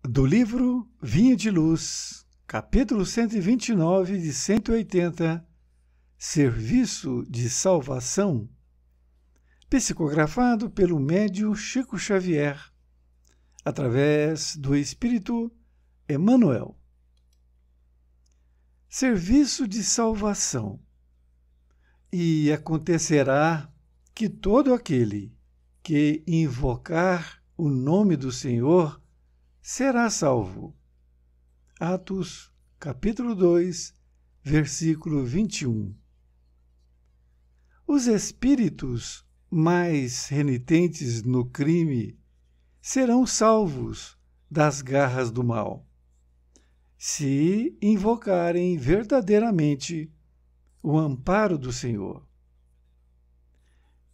Do livro Vinha de Luz, capítulo 129 de 180, Serviço de Salvação, psicografado pelo médium Chico Xavier, através do Espírito Emmanuel. Serviço de salvação. E acontecerá que todo aquele que invocar o nome do Senhor será salvo. Atos, capítulo 2, versículo 21. Os espíritos mais renitentes no crime serão salvos das garras do mal, se invocarem verdadeiramente o amparo do Senhor.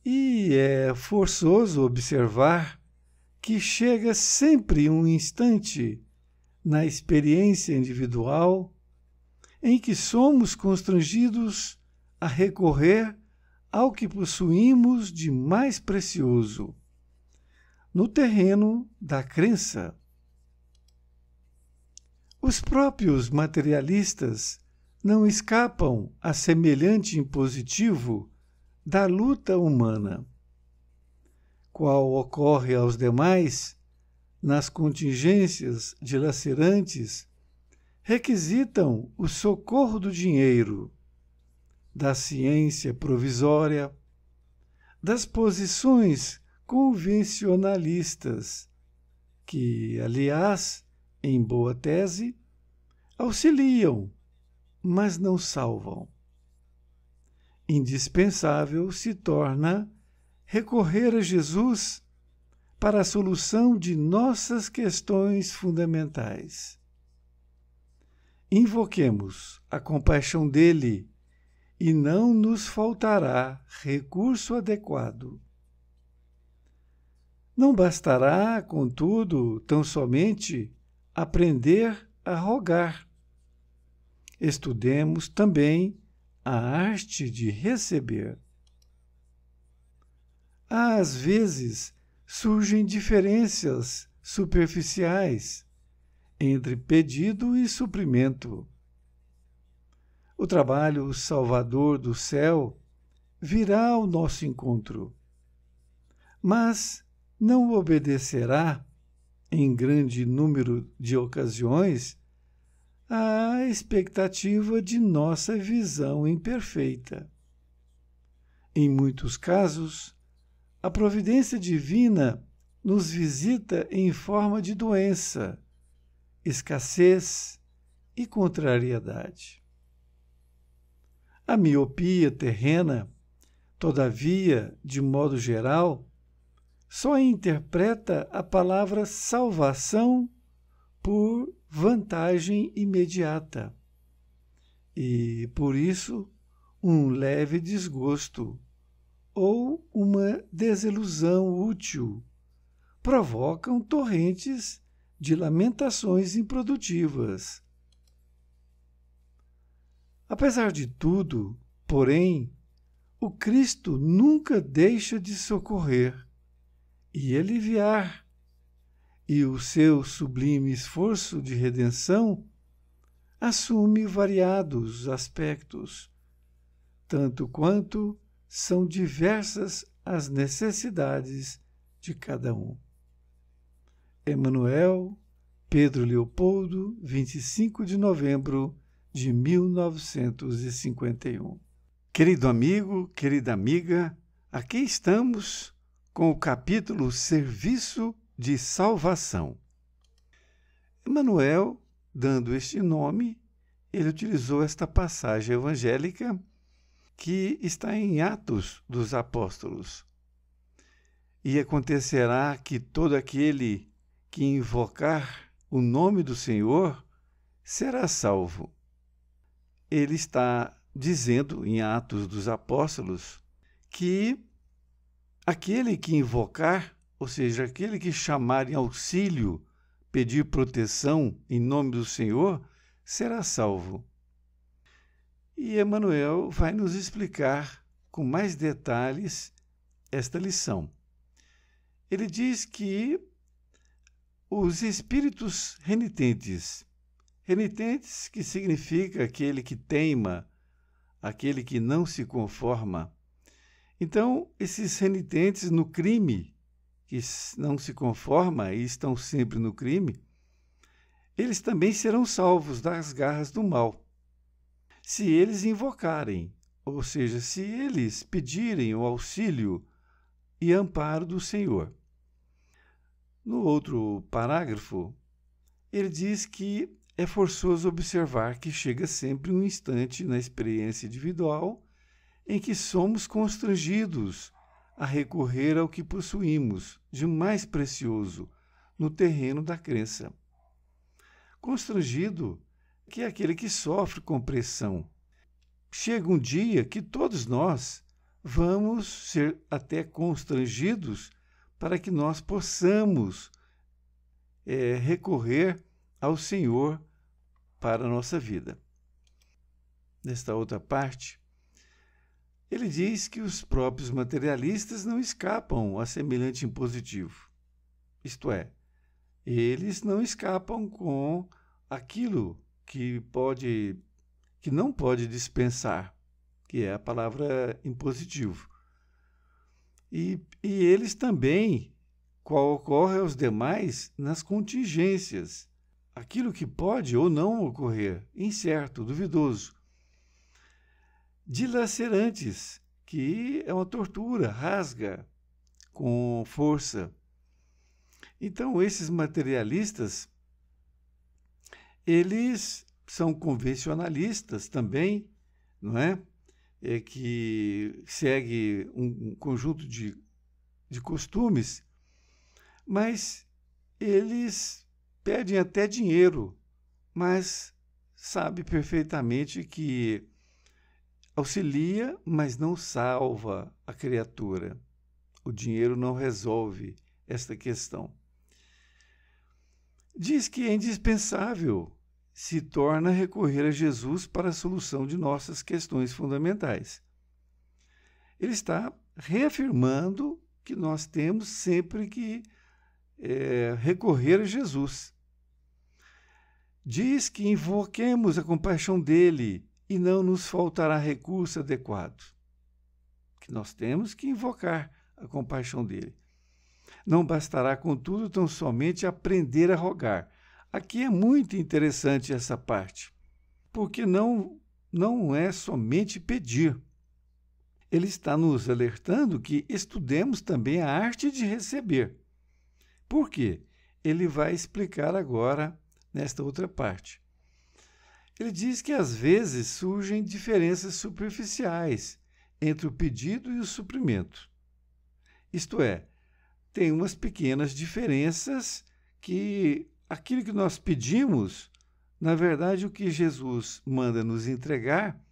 E é forçoso observar que chega sempre um instante na experiência individual em que somos constrangidos a recorrer ao que possuímos de mais precioso no terreno da crença. Os próprios materialistas não escapam a semelhante impositivo da luta humana, qual ocorre aos demais nas contingências dilacerantes, requisitam o socorro do dinheiro, da ciência provisória, das posições convencionalistas, que, aliás, em boa tese, auxiliam, mas não salvam. Indispensável se torna recorrer a Jesus para a solução de nossas questões fundamentais. Invoquemos a compaixão dele e não nos faltará recurso adequado. Não bastará, contudo, tão somente aprender a rogar. Estudemos também a arte de receber. Às vezes surgem diferenças superficiais entre pedido e suprimento. O trabalho salvador do céu virá ao nosso encontro, mas não obedecerá, em grande número de ocasiões, à expectativa de nossa visão imperfeita. Em muitos casos, a providência divina nos visita em forma de doença, escassez e contrariedade. A miopia terrena, todavia, de modo geral, só interpreta a palavra salvação por vantagem imediata e, por isso, um leve desgosto ou uma desilusão útil provocam torrentes de lamentações improdutivas. Apesar de tudo, porém, o Cristo nunca deixa de socorrer e aliviar, e o seu sublime esforço de redenção assume variados aspectos, tanto quanto são diversas as necessidades de cada um. Emmanuel, Pedro Leopoldo, 25 de novembro de 1951. Querido amigo, querida amiga, aqui estamos com o capítulo Serviço de Salvação. Emmanuel, dando este nome, ele utilizou esta passagem evangélica que está em Atos dos Apóstolos. E acontecerá que todo aquele que invocar o nome do Senhor será salvo. Ele está dizendo em Atos dos Apóstolos que aquele que invocar, ou seja, aquele que chamar em auxílio, pedir proteção em nome do Senhor, será salvo. E Emmanuel vai nos explicar com mais detalhes esta lição. Ele diz que os espíritos renitentes. Renitentes, que significa aquele que teima, aquele que não se conforma. Então, esses renitentes no crime, que não se conforma e estão sempre no crime, eles também serão salvos das garras do mal, se eles invocarem, ou seja, se eles pedirem o auxílio e amparo do Senhor. No outro parágrafo, ele diz que é forçoso observar que chega sempre um instante na experiência individual em que somos constrangidos a recorrer ao que possuímos de mais precioso no terreno da crença. Constrangido, que é aquele que sofre com pressão. Chega um dia que todos nós vamos ser até constrangidos para que nós possamos recorrer ao Senhor para a nossa vida. Nesta outra parte, ele diz que os próprios materialistas não escapam a semelhante impositivo. Isto é, eles não escapam com aquilo que não pode dispensar, que é a palavra impositivo. E eles também, qual ocorre aos demais nas contingências, aquilo que pode ou não ocorrer, incerto, duvidoso. Dilacerantes, que é uma tortura, rasga com força. Então, esses materialistas, eles são convencionalistas também, não é? Que segue um conjunto de costumes, mas eles pedem até dinheiro, mas sabe perfeitamente que auxilia, mas não salva a criatura. O dinheiro não resolve esta questão. Diz que é indispensável se torna recorrer a Jesus para a solução de nossas questões fundamentais. Ele está reafirmando que nós temos sempre que recorrer a Jesus. Diz que invoquemos a compaixão dele e não nos faltará recurso adequado. Que nós temos que invocar a compaixão dele. Não bastará, contudo, tão somente aprender a rogar. Aqui é muito interessante essa parte, porque não é somente pedir. Ele está nos alertando que estudemos também a arte de receber. Por quê? Ele vai explicar agora nesta outra parte. Ele diz que às vezes surgem diferenças superficiais entre o pedido e o suprimento. Isto é, tem umas pequenas diferenças que aquilo que nós pedimos, na verdade, o que Jesus manda nos entregar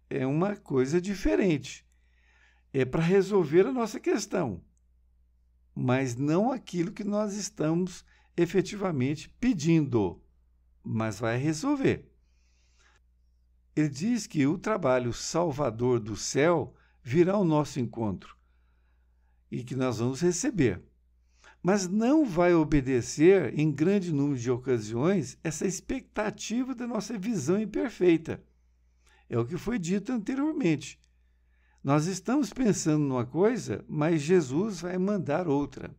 é uma coisa diferente. É para resolver a nossa questão, mas não aquilo que nós estamos efetivamente pedindo, mas vai resolver. Ele diz que o trabalho salvador do céu virá ao nosso encontro e que nós vamos receber. Mas não vai obedecer, em grande número de ocasiões, essa expectativa da nossa visão imperfeita. É o que foi dito anteriormente. Nós estamos pensando numa coisa, mas Jesus vai mandar outra.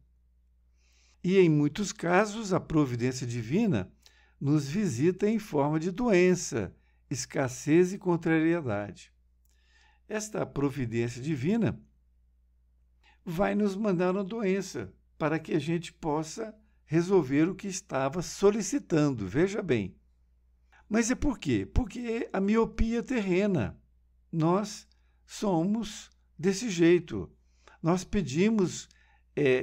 E, em muitos casos, a providência divina nos visita em forma de doença, escassez e contrariedade. Esta providência divina vai nos mandar uma doença, para que a gente possa resolver o que estava solicitando. Veja bem. Mas é por quê? Porque a miopia terrena. Nós somos desse jeito. Nós pedimos,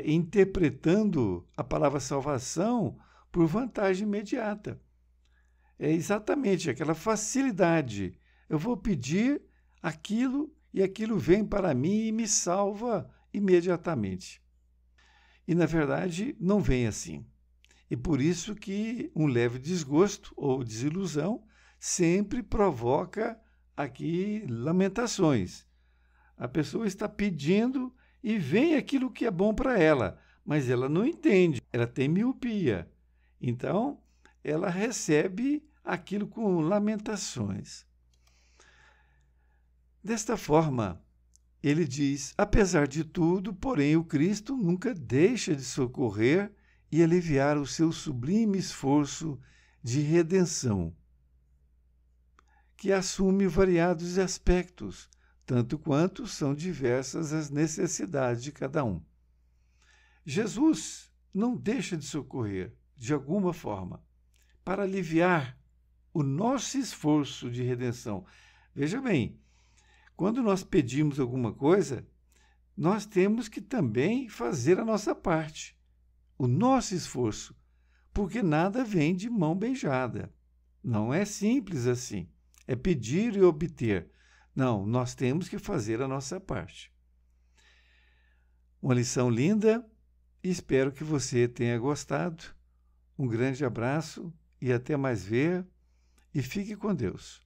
interpretando a palavra salvação por vantagem imediata. É exatamente aquela facilidade. Eu vou pedir aquilo e aquilo vem para mim e me salva imediatamente. E, na verdade, não vem assim. E por isso que um leve desgosto ou desilusão sempre provoca aqui lamentações. A pessoa está pedindo e vem aquilo que é bom para ela, mas ela não entende, ela tem miopia. Então, ela recebe aquilo com lamentações. Desta forma, ele diz: apesar de tudo, porém, o Cristo nunca deixa de socorrer e aliviar o seu sublime esforço de redenção, que assume variados aspectos, tanto quanto são diversas as necessidades de cada um. Jesus não deixa de socorrer, de alguma forma, para aliviar o nosso esforço de redenção. Veja bem, quando nós pedimos alguma coisa, nós temos que também fazer a nossa parte, o nosso esforço, porque nada vem de mão beijada. Não é simples assim, é pedir e obter. Não, nós temos que fazer a nossa parte. Uma lição linda e espero que você tenha gostado. Um grande abraço e até mais ver, e fique com Deus.